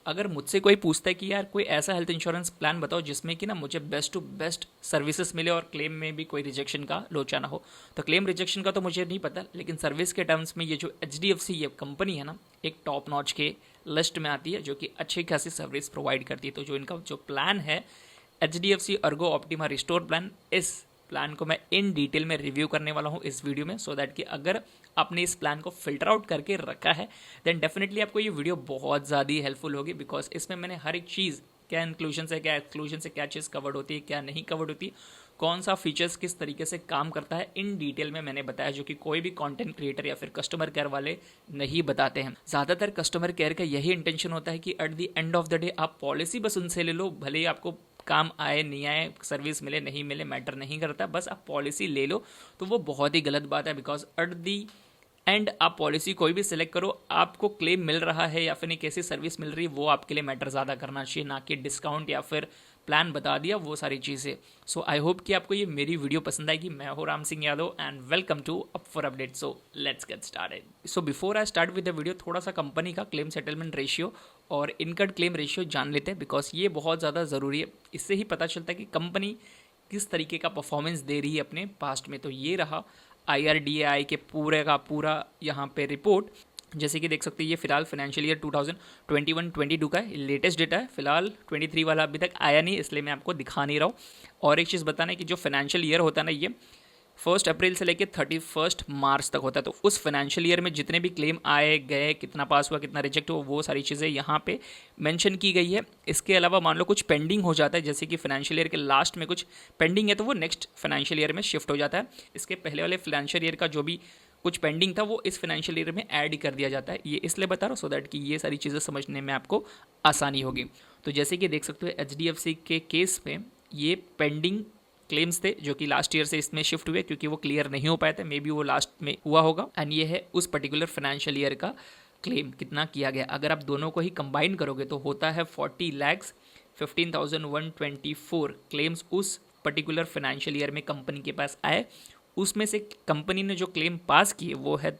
अगर मुझसे कोई पूछता है कि यार कोई ऐसा हेल्थ इंश्योरेंस प्लान बताओ जिसमें कि ना मुझे बेस्ट टू बेस्ट सर्विसेज मिले और क्लेम में भी कोई रिजेक्शन का लोचा ना हो, तो क्लेम रिजेक्शन का तो मुझे नहीं पता, लेकिन सर्विस के टर्म्स में ये जो HDFC ये कंपनी है ना, एक टॉप नॉच के लिस्ट में आती है जो कि अच्छी खासी सर्विस प्रोवाइड करती है। तो जो इनका जो प्लान है HDFC Ergo optima Restore plan, इस प्लान को मैं इन डिटेल में रिव्यू करने वाला हूँ इस वीडियो में, सो दैट कि अगर आपने इस प्लान को फिल्टर आउट करके रखा है देन डेफिनेटली आपको ये वीडियो बहुत ज़्यादा हेल्पफुल होगी, बिकॉज इसमें मैंने हर एक चीज़, क्या इंक्लूजन से क्या एक्सक्लूजन से क्या चीज़ कवर्ड होती है, क्या नहीं कवर्ड होती, कौन सा फीचर्स किस तरीके से काम करता है, इन डिटेल में मैंने बताया, जो कि कोई भी कंटेंट क्रिएटर या फिर कस्टमर केयर वाले नहीं बताते हैं। ज़्यादातर कस्टमर केयर का यही इंटेंशन होता है कि at the end of the day आप पॉलिसी बस उनसे ले लो, भले ही आपको काम आए नहीं आए, सर्विस मिले नहीं मिले, मैटर नहीं करता, बस आप पॉलिसी ले लो। तो वो बहुत ही गलत बात है, बिकॉज एट दी एंड आप पॉलिसी कोई भी सिलेक्ट करो, आपको क्लेम मिल रहा है या फिर नहीं कैसी सर्विस मिल रही है, वो आपके लिए मैटर ज़्यादा करना चाहिए, ना कि डिस्काउंट या फिर प्लान बता दिया वो सारी चीज़ें। सो आई होप कि आपको ये मेरी वीडियो पसंद आएगी। मैं हूँ Ram Singh Yadav and welcome to up for update. So let's get started. So before I start with the video, थोड़ा सा कंपनी का क्लेम सेटलमेंट रेशियो और इनकट क्लेम रेशियो जान लेते हैं, बिकॉज ये बहुत ज़्यादा ज़रूरी है। इससे ही पता चलता है कि कंपनी किस तरीके का परफॉर्मेंस दे रही है अपने पास्ट में। तो ये रहा IRDAI के पूरे का पूरा यहाँ पे रिपोर्ट। जैसे कि देख सकते हैं ये फिलहाल फाइनेंशियल ईयर 2021-22 का है, लेटेस्ट डेटा है। फिलहाल 23 वाला अभी तक आया नहीं, इसलिए मैं आपको दिखा नहीं रहा हूँ। और एक चीज़ बताना है कि जो फाइनेंशियल ईयर होता है ना, ये 1 अप्रैल से लेकर 31 मार्च तक होता है। तो उस फाइनेंशियल ईयर में जितने भी क्लेम आए गए, कितना पास हुआ कितना रिजेक्ट हुआ, वो सारी चीज़ें यहाँ पे मेंशन की गई है। इसके अलावा मान लो कुछ पेंडिंग हो जाता है, जैसे कि फाइनेंशियल ईयर के लास्ट में कुछ पेंडिंग है तो वो नेक्स्ट फाइनेंशियल ईयर में शिफ्ट हो जाता है। इसके पहले वाले फाइनेंशियल ईयर का जो भी कुछ पेंडिंग था वो इस फाइनेंशियल ईयर में ऐड कर दिया जाता है। ये इसलिए बता रहा हूँ सो दैट कि ये सारी चीज़ें समझने में आपको आसानी होगी। तो जैसे कि देख सकते हो HDFC के केस में ये पेंडिंग क्लेम्स थे जो कि लास्ट ईयर से इसमें शिफ्ट हुए, क्योंकि वो क्लियर नहीं हो पाए थे, मे बी वो लास्ट में हुआ होगा। एंड ये है उस पर्टिकुलर फाइनेंशियल ईयर का क्लेम कितना किया गया। अगर आप दोनों को ही कंबाइन करोगे तो होता है 40,15,124 क्लेम्स उस पर्टिकुलर फाइनेंशियल ईयर में कंपनी के पास आए। उसमें से कंपनी ने जो क्लेम पास किए वो है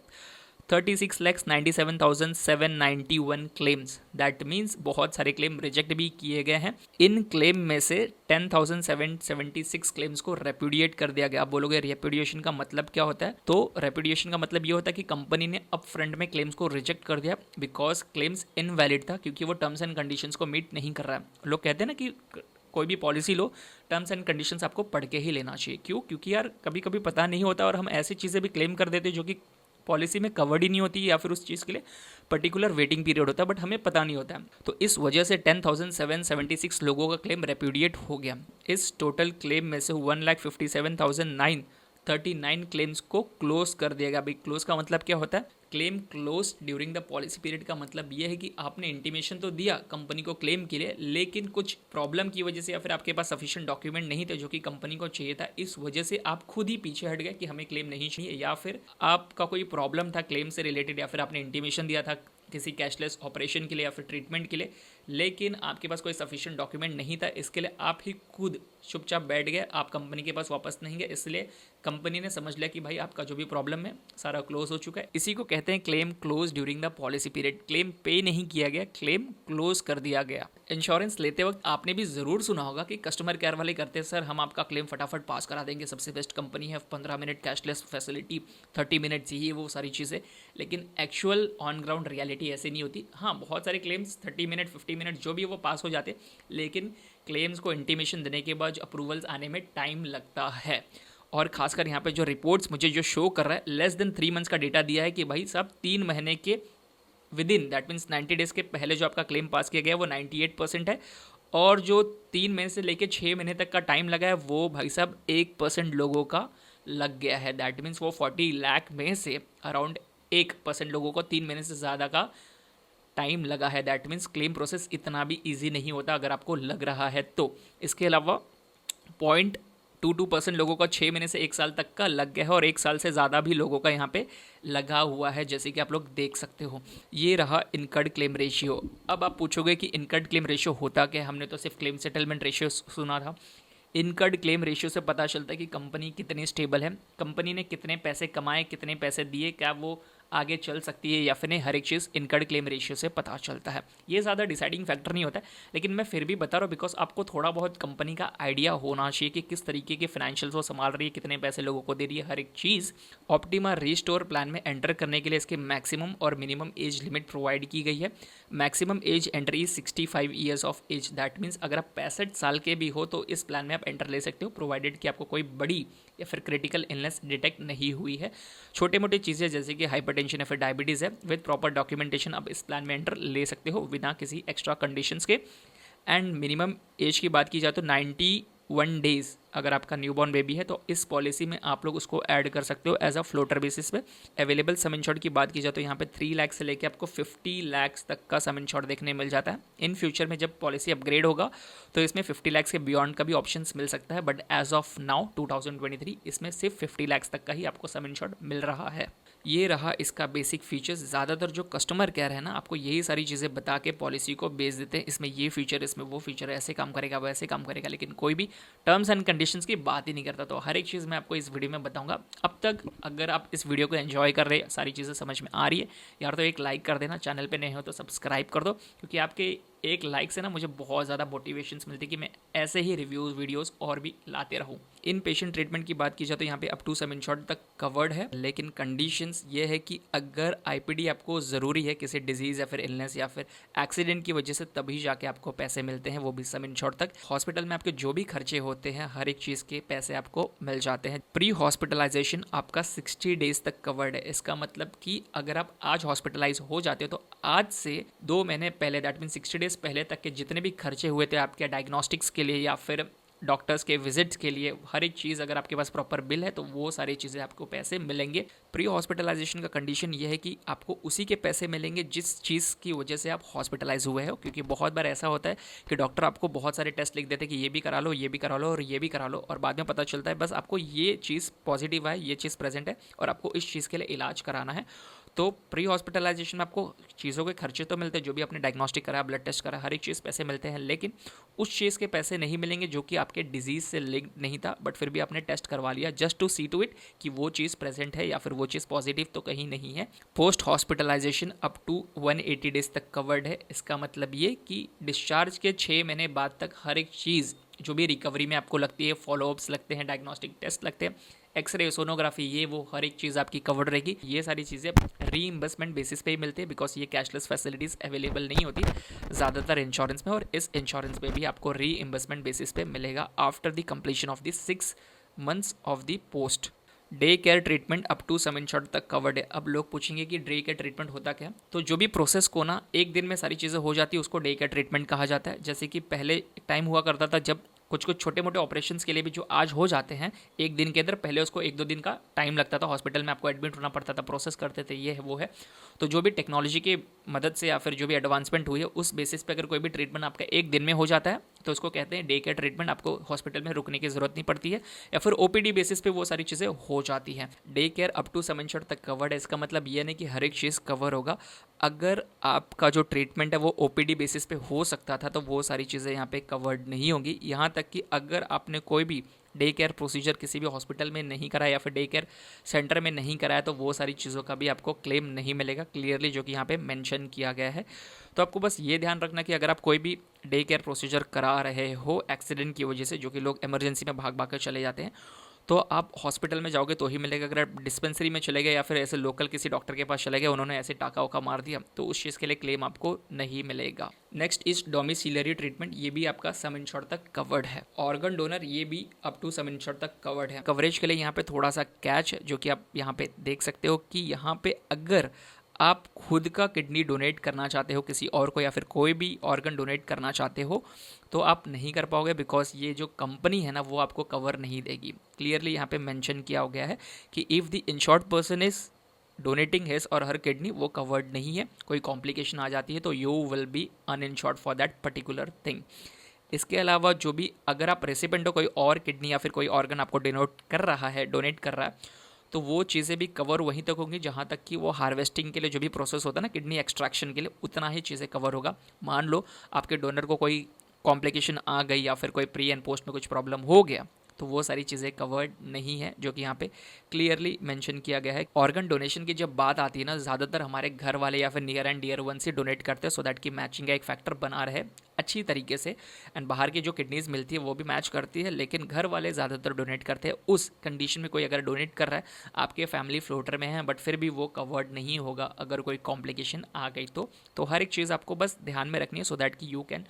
36,97,791 क्लेम्स। दैट मीन्स बहुत सारे क्लेम रिजेक्ट भी किए गए हैं। इन क्लेम में से 10,776 क्लेम्स को रेपुडिएट कर दिया गया। आप बोलोगे रेपुडिएशन का मतलब क्या होता है? तो रेपुडिएशन का मतलब ये होता है कि कंपनी ने अप फ्रंट में क्लेम्स को रिजेक्ट कर दिया बिकॉज क्लेम्स इनवैलिड था, क्योंकि वो टर्म्स एंड कंडीशंस को मीट नहीं कर रहा है। लोग कहते हैं ना कि कोई भी policy low, terms and conditions आपको पढ़ के ही लेना चाहिए। क्यों? क्योंकि यार कभी कभी पता नहीं होता और हम ऐसी चीज़ें भी क्लेम कर देते हैं जो कि पॉलिसी में कवर्ड ही नहीं होती, या फिर उस चीज़ के लिए पर्टिकुलर वेटिंग पीरियड होता है बट हमें पता नहीं होता है। तो इस वजह से 10,776 लोगों का क्लेम रेप्यूडिएट हो गया। इस टोटल क्लेम में से 1,57,939 क्लेम्स को क्लोज कर दिया गया। भाई क्लोज का मतलब क्या होता है? Claim close during the policy period का मतलब यह है कि आपने इंटीमेशन तो दिया कंपनी को क्लेम के लिए, लेकिन कुछ प्रॉब्लम की वजह से या फिर आपके पास सफिशिएंट डॉक्यूमेंट नहीं थे जो कि कंपनी को चाहिए था, इस वजह से आप खुद ही पीछे हट गए कि हमें क्लेम नहीं चाहिए, या फिर आपका कोई प्रॉब्लम था क्लेम से रिलेटेड, या फिर आपने इंटीमेशन दिया था किसी कैशलेस ऑपरेशन के लिए या फिर ट्रीटमेंट के लिए, लेकिन आपके पास कोई सफिशिएंट डॉक्यूमेंट नहीं था, इसके लिए आप ही खुद चुपचाप बैठ गए, आप कंपनी के पास वापस नहीं गए। इसलिए कंपनी ने समझ लिया कि भाई आपका जो भी प्रॉब्लम है सारा क्लोज हो चुका है। इसी को कहते हैं claim close during the policy period. Claim पे नहीं किया गया, क्लेम क्लोज कर दिया गया। इंश्योरेंस लेते वक्त आपने भी ज़रूर सुना होगा कि कस्टमर केयर वाले करते हैं सर हम आपका क्लेम फटाफट पास करा देंगे, सबसे बेस्ट कंपनी है, 15 मिनट कैशलेस फैसिलिटी, 30 मिनट चाहिए, वो सारी चीज़ें। लेकिन एक्चुअल ऑन ग्राउंड रियलिटी ऐसे नहीं होती। हाँ, बहुत सारे क्लेम्स 30 मिनट 50 मिनट जो भी वो पास हो जाते, लेकिन क्लेम्स को इंटीमेशन देने के बाद अप्रूवल्स आने में टाइम लगता है। और खासकर यहाँ पे जो रिपोर्ट्स मुझे जो शो कर रहा है, लेस देन 3 मंथ्स का डेटा दिया है कि भाई साहब 3 महीने के with in, that means 90 days के पहले जो आपका क्लेम पास किया गया वो 98% है, और जो 3 महीने से लेकर 6 महीने तक का टाइम लगा है वो भाई साहब 1% लोगों का लग गया है। दैट मीन्स वो 40 लाख में से अराउंड 1% लोगों को 3 महीने से ज़्यादा का टाइम लगा है। दैट मीन्स क्लेम प्रोसेस इतना भी ईजी नहीं होता अगर आपको लग रहा है तो। इसके अलावा 0.22% लोगों का 6 महीने से 1 साल तक का लग गया है, और 1 साल से ज़्यादा भी लोगों का यहाँ पे लगा हुआ है, जैसे कि आप लोग देख सकते हो। ये रहा इनकर्ड क्लेम रेशियो। अब आप पूछोगे कि इनकर्ड क्लेम रेशियो होता क्या? हमने तो सिर्फ क्लेम सेटलमेंट रेशियो सुना था। इनकर्ड क्लेम रेशियो से पता चलता है कि कंपनी कितनी स्टेबल है, कंपनी ने कितने पैसे कमाए, कितने पैसे दिए, क्या वो आगे चल सकती है या फिर नहीं, हर एक चीज़ इनकर्ड क्लेम रेशियो से पता चलता है। ये ज़्यादा डिसाइडिंग फैक्टर नहीं होता है, लेकिन मैं फिर भी बता रहा हूँ बिकॉज आपको थोड़ा बहुत कंपनी का आइडिया होना चाहिए कि किस तरीके के फाइनेंशियल्स वो संभाल रही है, कितने पैसे लोगों को दे रही है, हर एक चीज़। ऑप्टिमा रिस्टोर प्लान में एंटर करने के लिए इसके मैक्सिमम और मिनिमम एज लिमिट प्रोवाइड की गई है। Maximum age entry is 65 years of age. That means अगर आप 65 साल के भी हो तो इस प्लान में आप एंटर ले सकते हो, प्रोवाइडेड कि आपको कोई बड़ी या फिर क्रिटिकल इलनेस डिटेक्ट नहीं हुई है। छोटे मोटे चीज़ें जैसे कि हाइपरटेंशन या फिर डायबिटीज़ है, विद प्रॉपर डॉक्यूमेंटेशन आप इस प्लान में एंटर ले सकते हो बिना किसी एक्स्ट्रा कंडीशंस के। एंड मिनिमम एज की बात की जाए तो 91 डेज अगर आपका न्यूबॉर्न बेबी है तो इस पॉलिसी में आप लोग उसको ऐड कर सकते हो एज अ फ्लोटर बेसिस पे। अवेलेबल सम इंश्योर्ड की बात की जाए तो यहाँ पे 3 लाख से लेके आपको 50 लाख तक का सम इंश्योर्ड देखने मिल जाता है। इन फ्यूचर में जब पॉलिसी अपग्रेड होगा तो इसमें 50 लाख के बियॉन्ड का भी ऑप्शन मिल सकता है, बट एज ऑफ नाउ 2023 इसमें सिर्फ 50 लाख तक का ही आपको सम इंश्योर्ड मिल रहा है। ये रहा इसका बेसिक फीचर्स। ज़्यादातर जो कस्टमर केयर है ना, आपको यही सारी चीज़ें बता के पॉलिसी को बेच देते हैं, इसमें ये फीचर, इसमें वो फीचर, ऐसे काम करेगा वैसे काम करेगा, लेकिन कोई भी टर्म्स एंड कंडीशंस की बात ही नहीं करता। तो हर एक चीज़ मैं आपको इस वीडियो में बताऊंगा। अब तक अगर आप इस वीडियो को एंजॉय कर रहे हैं, सारी चीज़ें समझ में आ रही है यार, तो एक लाइक कर देना, चैनल पे नए हो तो सब्सक्राइब कर दो, क्योंकि आपके एक लाइक से ना मुझे बहुत ज़्यादा मोटिवेशंस मिलती है कि मैं ऐसे ही रिव्यूज़ वीडियोस और भी लाते रहूँ। इन पेशेंट ट्रीटमेंट की बात की जाए तो यहाँ पे अप टू सम इंश्योर्ड तक कवर्ड है, लेकिन कंडीशंस ये है कि अगर आईपीडी आपको ज़रूरी है किसी डिजीज़ या फिर इलनेस या फिर एक्सीडेंट की वजह से, तभी जाके आपको पैसे मिलते हैं, वो भी सम इंश्योर्ड तक। हॉस्पिटल में आपके जो भी खर्चे होते हैं हर एक चीज़ के पैसे आपको मिल जाते हैं। प्री हॉस्पिटलाइजेशन आपका 60 डेज तक कवर्ड है। इसका मतलब कि अगर आप आज हॉस्पिटलाइज हो जाते हो तो आज से 2 महीने पहले, दैट मीन 60 डेज पहले तक के जितने भी खर्चे हुए थे आपके डायग्नोस्टिक्स के लिए या फिर डॉक्टर्स के विजिट्स के लिए, हर एक चीज़ अगर आपके पास प्रॉपर बिल है तो वो सारी चीज़ें आपको पैसे मिलेंगे। प्री हॉस्पिटलाइजेशन का कंडीशन ये है कि आपको उसी के पैसे मिलेंगे जिस चीज़ की वजह से आप हॉस्पिटलाइज हुए हो, क्योंकि बहुत बार ऐसा होता है कि डॉक्टर आपको बहुत सारे टेस्ट लिख देते हैं कि ये भी करा लो, ये भी करा लो और ये भी करा लो, और बाद में पता चलता है बस आपको ये चीज़ पॉजिटिव है, ये चीज़ प्रेजेंट है और आपको इस चीज़ के लिए इलाज कराना है। तो प्री हॉस्पिटलाइजेशन में आपको चीज़ों के खर्चे तो मिलते हैं, जो भी आपने डायग्नोस्टिक करा, ब्लड टेस्ट करा, हर एक चीज़ पैसे मिलते हैं, लेकिन उस चीज़ के पैसे नहीं मिलेंगे जो कि आपके डिजीज़ से लिंक नहीं था, बट फिर भी आपने टेस्ट करवा लिया just to see to it कि वो चीज़ प्रेजेंट है या फिर वो चीज़ पॉजिटिव तो कहीं नहीं है। Post hospitalization up to 180 days तक कवर्ड है। इसका मतलब ये कि डिस्चार्ज के 6 महीने बाद तक हर एक चीज़ जो भी रिकवरी में आपको लगती है, फॉलोअप्स लगते हैं, डायग्नोस्टिक टेस्ट लगते हैं, एक्सरे, सोनोग्राफी, ये वो हर एक चीज़ आपकी कवर्ड रहेगी। ये सारी चीज़ें रीइंबर्समेंट बेसिस पे ही मिलती है, बिकॉज ये कैशलेस फैसिलिटीज़ अवेलेबल नहीं होती ज़्यादातर इंश्योरेंस में, और इस इंश्योरेंस पे भी आपको रीइंबर्समेंट बेसिस पे मिलेगा after the completion of the 6 months of the post. Day care treatment up to sum insured तक कवर्ड है। अब लोग पूछेंगे कि डे केयर ट्रीटमेंट होता क्या है, तो जो भी प्रोसेस को ना एक दिन में सारी चीज़ें हो जाती है उसको डे केयर ट्रीटमेंट कहा जाता है। जैसे कि पहले टाइम हुआ करता था जब कुछ कुछ छोटे मोटे ऑपरेशंस के लिए भी जो आज हो जाते हैं एक दिन के अंदर, पहले उसको 1-2 दिन का टाइम लगता था, हॉस्पिटल में आपको एडमिट होना पड़ता था, प्रोसेस करते थे, ये है वो है। तो जो भी टेक्नोलॉजी की मदद से या फिर जो भी एडवांसमेंट हुई है उस बेसिस पे अगर कोई भी ट्रीटमेंट आपका एक दिन में हो जाता है तो उसको कहते हैं डे केयर ट्रीटमेंट। आपको हॉस्पिटल में रुकने की जरूरत नहीं पड़ती है, या फिर ओपीडी बेसिस पे वो सारी चीज़ें हो जाती हैं। Day care up to sum insured तक कवर्ड है। इसका मतलब ये नहीं कि हर एक चीज़ कवर होगा। अगर आपका जो ट्रीटमेंट है वो ओपीडी बेसिस पे हो सकता था तो वो सारी चीज़ें यहाँ पे कवर्ड नहीं होंगी। यहाँ तक कि अगर आपने कोई भी डे केयर प्रोसीजर किसी भी हॉस्पिटल में नहीं कराया या फिर डे केयर सेंटर में नहीं कराया तो वो सारी चीज़ों का भी आपको क्लेम नहीं मिलेगा, क्लियरली जो कि यहाँ पे मेंशन किया गया है। तो आपको बस ये ध्यान रखना कि अगर आप कोई भी डे केयर प्रोसीजर करा रहे हो एक्सीडेंट की वजह से, जो कि लोग इमरजेंसी में भाग भाग कर चले जाते हैं, तो आप हॉस्पिटल में जाओगे तो ही मिलेगा। अगर आप डिस्पेंसरी में चले गए या फिर ऐसे लोकल किसी डॉक्टर के पास चले गए, उन्होंने ऐसे टाका वाका मार दिया, तो उस चीज़ के लिए क्लेम आपको नहीं मिलेगा। Next is domiciliary treatment. ये भी आपका सम इंश्योर्ड तक कवर्ड है। ऑर्गन डोनर, ये भी अप टू सम इंश्योर्ड तक कवर्ड है। कवरेज के लिए यहाँ पे थोड़ा सा कैच है, जो कि आप यहाँ पे देख सकते हो कि यहाँ पे अगर आप खुद का किडनी डोनेट करना चाहते हो किसी और को, या फिर कोई भी ऑर्गन डोनेट करना चाहते हो, तो आप नहीं कर पाओगे, बिकॉज ये जो कंपनी है ना वो आपको कवर नहीं देगी। क्लियरली यहाँ पे मेंशन किया हो गया है कि if the insured person is donating his और हर किडनी, वो कवर्ड नहीं है। कोई कॉम्प्लिकेशन आ जाती है तो you will be uninsured for that particular thing. इसके अलावा जो भी अगर आप रेसिपेंट हो, कोई और किडनी या फिर कोई ऑर्गन आपको डोनेट कर रहा है, तो वो चीज़ें भी कवर वहीं तक होंगी जहाँ तक कि वो हार्वेस्टिंग के लिए जो भी प्रोसेस होता है ना किडनी एक्सट्रैक्शन के लिए, उतना ही चीज़ें कवर होगा। मान लो आपके डोनर को कोई कॉम्प्लिकेशन आ गई या फिर कोई प्री एंड पोस्ट में कुछ प्रॉब्लम हो गया, तो वो सारी चीज़ें कवर्ड नहीं है, जो कि यहाँ पे क्लियरली मेंशन किया गया है। ऑर्गन डोनेशन की जब बात आती है ना, ज़्यादातर हमारे घर वाले या फिर नियर एंड डियर वन से डोनेट करते हैं, सो दैट की मैचिंग का एक फैक्टर बना रहे अच्छी तरीके से। एंड बाहर की जो किडनीज मिलती है वो भी मैच करती है, लेकिन घर वाले ज़्यादातर डोनेट करते हैं। उस कंडीशन में कोई अगर डोनेट कर रहा है, आपके फैमिली फ्लोटर में है, बट फिर भी वो कवर्ड नहीं होगा अगर कोई कॉम्प्लिकेशन आ गई तो हर एक चीज़ आपको बस ध्यान में रखनी है, सो दैट कि यू कैन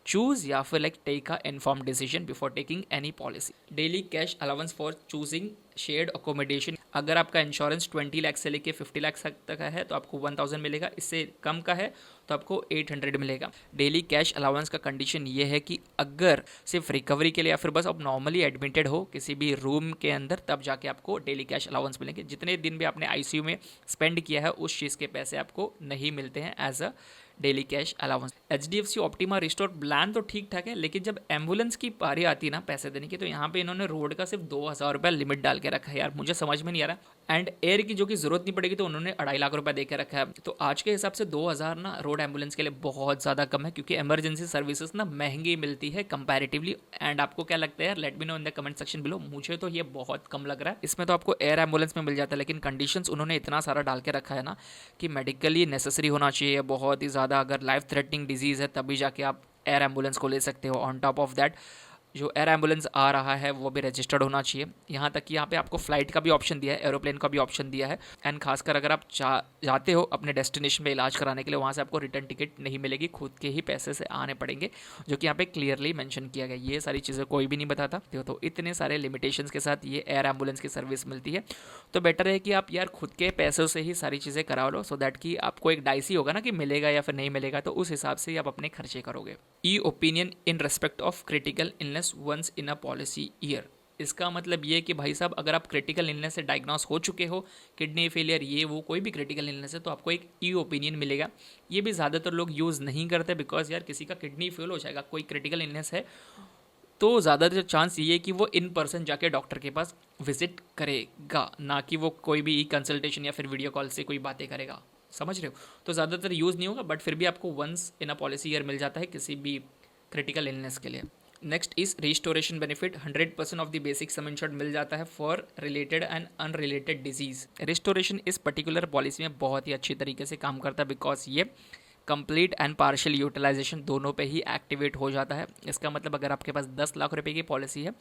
चूज या फिर like take a inform decision before taking any policy. Daily cash allowance for choosing shared accommodation, अगर आपका इंश्योरेंस 20 लाख से लेके 50 लाख तक का है तो आपको 1000 मिलेगा, इससे कम का है तो आपको 800 मिलेगा। डेली कैश अलाउंस का कंडीशन ये है कि अगर सिर्फ रिकवरी के लिए या फिर बस आप नॉर्मली एडमिटेड हो किसी भी रूम के अंदर, तब जाके आपको डेली कैश अलाउंस मिलेंगे। जितने दिन भी आपने आईसीयू में स्पेंड किया है उस चीज़ के पैसे आपको नहीं मिलते हैं as a daily cash allowance. HDFC Optima Restore plan तो ठीक ठाक है, लेकिन जब एम्बुलेंस की पारी आती है ना पैसे देने की, तो यहाँ पे इन्होंने रोड का सिर्फ 2000 रुपये लिमिट डाल के रखा है यार, मुझे समझ में नहीं आ रहा। एंड एयर की जो कि जरूरत नहीं पड़ेगी तो उन्होंने 2.5 लाख रुपए दे के रखा है। तो आज के हिसाब से 2000 ना रोड एम्बुलेंस के लिए बहुत ज़्यादा कम है, क्योंकि इमरजेंसी सर्विसेज ना महंगी मिलती है कंपैरेटिवली। एंड आपको क्या लगता है यार, let me know in the comment section below. मुझे तो ये बहुत कम लग रहा है। इसमें तो आपको एयर एम्बुलेंस में मिल जाता है, लेकिन कंडीशंस उन्होंने इतना सारा डाल के रखा है ना कि मेडिकली नेसेसरी होना चाहिए बहुत ही ज़्यादा, अगर लाइफ थ्रेटनिंग डिजीज़ है तभी जाके आप एयर एम्बुलेंस को ले सकते हो। ऑन टॉप ऑफ दैट जो एयर एम्बुलेंस आ रहा है वो भी रजिस्टर्ड होना चाहिए। यहाँ तक कि यहाँ पे आपको फ्लाइट का भी ऑप्शन दिया है, एरोप्लेन का भी ऑप्शन दिया है। एंड खासकर अगर आप जाते हो अपने डेस्टिनेशन पे इलाज कराने के लिए, वहाँ से आपको रिटर्न टिकट नहीं मिलेगी, खुद के ही पैसे से आने पड़ेंगे, जो कि यहाँ पे क्लियरली मेंशन किया गया। ये सारी चीज़ें कोई भी नहीं बताता, तो इतने सारे लिमिटेशंस के साथ ये एयर एम्बुलेंस की सर्विस मिलती है। तो बेटर है कि आप यार खुद के पैसों से ही सारी चीज़ें करा लो, सो दैट कि आपको एक डाइसी होगा ना कि मिलेगा या फिर नहीं मिलेगा, तो उस हिसाब से ही आप अपने खर्चे करोगे। E opinion in respect of critical illness once in a policy year, इसका मतलब ये कि भाई साहब अगर आप क्रिटिकल इलनेस से डायग्नोस हो चुके हो, किडनी फेलियर ये वो कोई भी क्रिटिकल इलनेस है, तो आपको एक ई ओपिनियन मिलेगा। ये भी ज़्यादातर लोग यूज़ नहीं करते, बिकॉज यार किसी का किडनी फेल हो जाएगा, कोई क्रिटिकल इलनेस है, तो ज़्यादातर चांस ये है कि वो इन पर्सन जाके डॉक्टर के पास विजिट करेगा, ना कि वो कोई भी ई कंसल्टेशन या फिर वीडियो कॉल से कोई बातें करेगा। समझ रहे हो? तो ज़्यादातर यूज़ नहीं होगा, बट फिर भी आपको once in a policy year मिल जाता है किसी भी क्रिटिकल इलनेस के लिए। Next is restoration benefit, 100% of the basic sum insured मिल जाता है for related and unrelated disease. Restoration इस पर्टिकुलर पॉलिसी में बहुत ही अच्छी तरीके से काम करता है, बिकॉज ये कंप्लीट एंड पार्शियल यूटिलाइजेशन दोनों पे ही एक्टिवेट हो जाता है। इसका मतलब अगर आपके पास 10 लाख रुपए की पॉलिसी है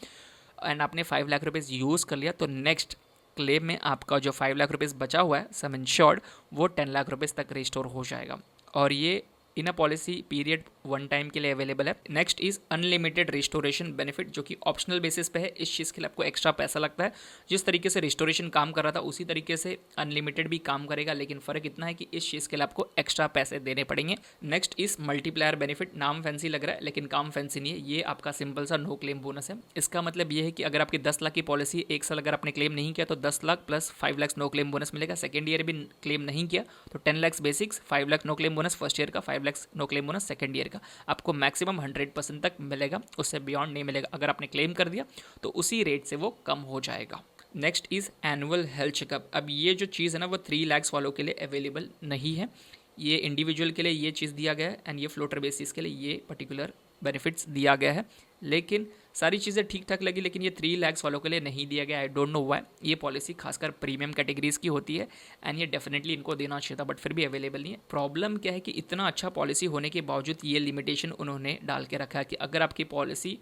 एंड आपने 5 लाख रुपीज़ यूज़ कर लिया, तो नेक्स्ट क्लेम में आपका जो 5 लाख रुपीज़ बचा हुआ है सम इंश्योर्ड, वो 10 लाख रुपीज़ तक रिस्टोर हो जाएगा। और ये इन अ पॉलिसी पीरियड 1 टाइम के लिए अवेलेबल है। Next is unlimited restoration benefit, जो कि ऑप्शनल बेसिस पे है। इस चीज़ के लिए आपको एक्स्ट्रा पैसा लगता है। जिस तरीके से रिस्टोरेशन काम कर रहा था उसी तरीके से अनलिमिटेड भी काम करेगा, लेकिन फ़र्क इतना है कि इस चीज़ के लिए आपको एक्स्ट्रा पैसे देने पड़ेंगे। नेक्स्ट इज मल्टीप्लायर बेनिफिट, नाम फैंसी लग रहा है लेकिन काम फैंसी नहीं है। ये आपका सिंपल सा नो क्लेम बोनस है। इसका मतलब ये है कि अगर आपकी 10 लाख की पॉलिसी 1 साल अगर आपने क्लेम नहीं किया तो 10 lakh plus 5 lakh no claim bonus मिलेगा। सेकेंड ईयर भी क्लेम नहीं किया तो 10 lakh basics, 5 lakh no claim bonus first year का, 5 lakh no claim bonus second year का। आपको मैक्सिमम 100% तक मिलेगा, उससे बियॉन्ड नहीं मिलेगा। अगर आपने क्लेम कर दिया तो उसी रेट से वो कम हो जाएगा। Next is annual health checkup. अब ये जो चीज़ है ना वो 3 लाख वालों के लिए अवेलेबल नहीं है। ये इंडिविजुअल के लिए ये चीज़ दिया गया है एंड ये फ्लोटर बेसिस के लिए ये पर्टिकुलर बेनिफिट्स दिया गया है। लेकिन सारी चीज़ें ठीक ठाक लगी, लेकिन ये 3 लाख वालों के लिए नहीं दिया गया। I don't know why. ये पॉलिसी खासकर प्रीमियम कैटेगरीज की होती है एंड ये डेफिनेटली इनको देना चाहिए था, बट फिर भी अवेलेबल नहीं है। प्रॉब्लम क्या है कि इतना अच्छा पॉलिसी होने के बावजूद ये लिमिटेशन उन्होंने डाल के रखा है कि अगर आपकी पॉलिसी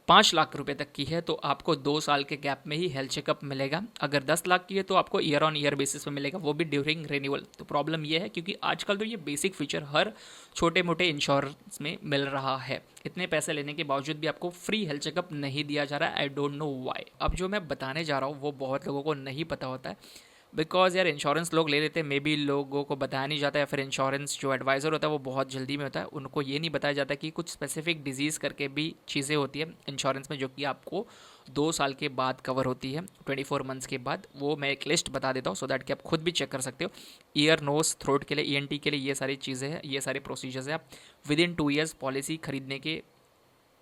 5 लाख रुपए तक की है तो आपको 2 साल के गैप में ही हेल्थ चेकअप मिलेगा। अगर 10 लाख की है तो आपको ईयर ऑन ईयर बेसिस पे मिलेगा, वो भी ड्यूरिंग रिन्यूअल। तो प्रॉब्लम ये है क्योंकि आजकल तो ये बेसिक फीचर हर छोटे मोटे इंश्योरेंस में मिल रहा है। इतने पैसे लेने के बावजूद भी आपको फ्री हेल्थ चेकअप नहीं दिया जा रहा है। I don't know why. अब जो मैं बताने जा रहा हूँ वो बहुत लोगों को नहीं पता होता है, बिकॉज यार इंश्योरेंस लोग ले लेते हैं, मे बी लोगों को बताया नहीं जाता है, फिर इंश्योरेंस जो एडवाइज़र होता है वो बहुत जल्दी में होता है, उनको ये नहीं बताया जाता कि कुछ स्पेसिफिक डिजीज़ करके भी चीज़ें होती है इंश्योरेंस में, जो कि आपको 2 साल के बाद कवर होती है, 24 मंथ्स के बाद। वो मैं एक लिस्ट बता देता हूँ सो दैट कि आप खुद भी चेक कर सकते हो। ईयर, नोज, थ्रोट के लिए, ENT के लिए ये सारी चीज़ें हैं, ये सारे प्रोसीजर्स हैं। आप विद इन 2 ईयर्स पॉलिसी खरीदने के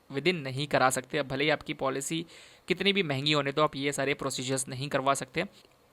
विद इन नहीं करा सकते। अब भले ही आपकी पॉलिसी कितनी भी महंगी होने तो आप ये सारे प्रोसीजर्स नहीं करवा सकते।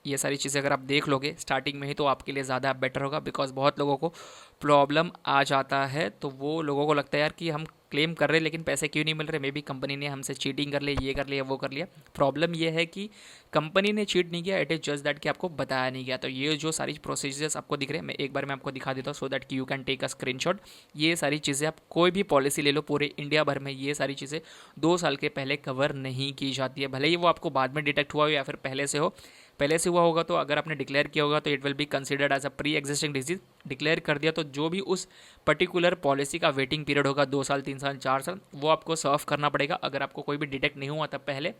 ये सारी चीज़ें अगर आप देख लोगे स्टार्टिंग में ही तो आपके लिए ज़्यादा बेटर होगा, बिकॉज बहुत लोगों को प्रॉब्लम आ जाता है तो वो लोगों को लगता है यार कि हम क्लेम कर रहे हैं लेकिन पैसे क्यों नहीं मिल रहे, मे बी कंपनी ने हमसे चीटिंग कर लिया, ये कर लिया, वो कर लिया। प्रॉब्लम ये है कि कंपनी ने चीट नहीं किया, इट इज़ जस्ट दैट कि आपको बताया नहीं गया। तो ये जो सारी प्रोसीजर्स आपको दिख रहे हैं, मैं एक बार मैं आपको दिखा देता हूँ सो दैट कि you can take a screenshot. ये सारी चीज़ें आप कोई भी पॉलिसी ले लो पूरे इंडिया भर में, ये सारी चीज़ें 2 साल के पहले कवर नहीं की जाती है, भले ही वो आपको बाद में डिटेक्ट हुआ हो या फिर पहले से हो। पहले से हुआ होगा तो अगर आपने डिक्लेयर किया होगा तो it will be considered as a pre existing disease. Declare कर दिया तो जो भी उस पर्टिकुलर पॉलिसी का वेटिंग पीरियड होगा 2 साल, 3 साल, 4 साल, वो आपको सर्व करना पड़ेगा। अगर आपको कोई भी डिटेक्ट नहीं हुआ तब पहले,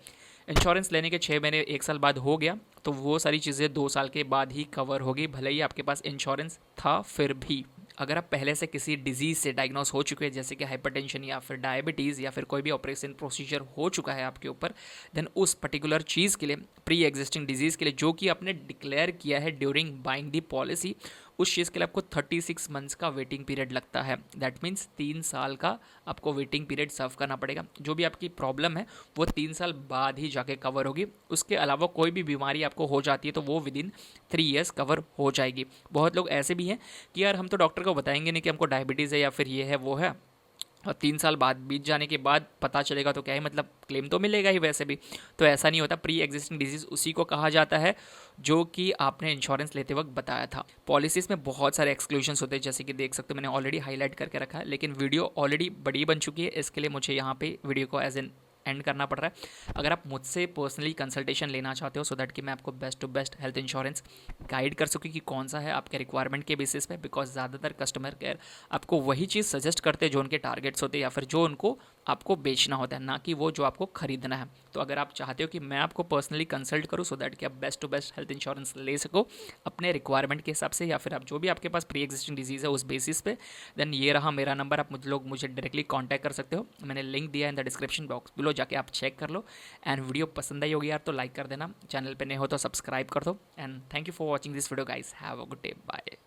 इंश्योरेंस लेने के 6 महीने 1 साल बाद हो गया तो वो सारी चीज़ें 2 साल के बाद ही कवर होगी, भले ही आपके पास इंश्योरेंस था फिर भी। अगर आप पहले से किसी डिजीज़ से डायग्नोस हो चुके हैं जैसे कि हाइपरटेंशन या फिर डायबिटीज़ या फिर कोई भी ऑपरेशन प्रोसीजर हो चुका है आपके ऊपर, देन उस पर्टिकुलर चीज़ के लिए, प्री एग्जिस्टिंग डिजीज़ के लिए जो कि आपने डिक्लेयर किया है ड्यूरिंग बाइंग दी पॉलिसी, उस चीज़ के लिए आपको 36 मंथ्स का वेटिंग पीरियड लगता है। दैट मीन्स 3 साल का आपको वेटिंग पीरियड सर्व करना पड़ेगा। जो भी आपकी प्रॉब्लम है वो 3 साल बाद ही जाके कवर होगी। उसके अलावा कोई भी बीमारी आपको हो जाती है तो वो विदिन 3 ईयर्स कवर हो जाएगी। बहुत लोग ऐसे भी हैं कि यार हम तो डॉक्टर को बताएंगे नहीं कि हमको डायबिटीज़ है या फिर ये है वो है, और 3 साल बाद बीत जाने के बाद पता चलेगा तो क्या है, मतलब क्लेम तो मिलेगा ही वैसे भी। तो ऐसा नहीं होता। प्री एग्जिस्टिंग डिजीज़ उसी को कहा जाता है जो कि आपने इंश्योरेंस लेते वक्त बताया था। पॉलिसीज़ में बहुत सारे एक्सक्लूजन्स होते हैं जैसे कि देख सकते हो मैंने ऑलरेडी हाईलाइट करके रखा है, लेकिन वीडियो ऑलरेडी बड़ी बन चुकी है, इसके लिए मुझे यहाँ पे वीडियो को एज एन एंड करना पड़ रहा है। अगर आप मुझसे पर्सनली कंसल्टेशन लेना चाहते हो सो दैट कि मैं आपको best to best health insurance guide कर सकूँ कि कौन सा है आपके रिक्वायरमेंट के बेसिस पे, बिकॉज ज़्यादातर कस्टमर केयर आपको वही चीज़ सजेस्ट करते हैं जो उनके टारगेट्स होते हैं या फिर जो उनको आपको बेचना होता है, ना कि वो जो आपको खरीदना है। तो अगर आप चाहते हो कि मैं आपको पर्सनली कंसल्ट करूँ सो दैट कि आप best to best health insurance ले सको अपने रिक्वायरमेंट के हिसाब से, या फिर आप जो भी आपके पास प्री एग्जिस्टिंग डिजीज़ है उस बेसिस पे, देन ये रहा मेरा नंबर, आप मुझे डायरेक्टली कॉन्टैक्ट कर सकते हो। मैंने लिंक दिया है in the description box below, जाके आप चेक कर लो। एंड वीडियो पसंद आई होगी यार तो लाइक कर देना, चैनल पे नए हो तो सब्सक्राइब कर दो। And thank you for watching this video guys, have a good day, bye.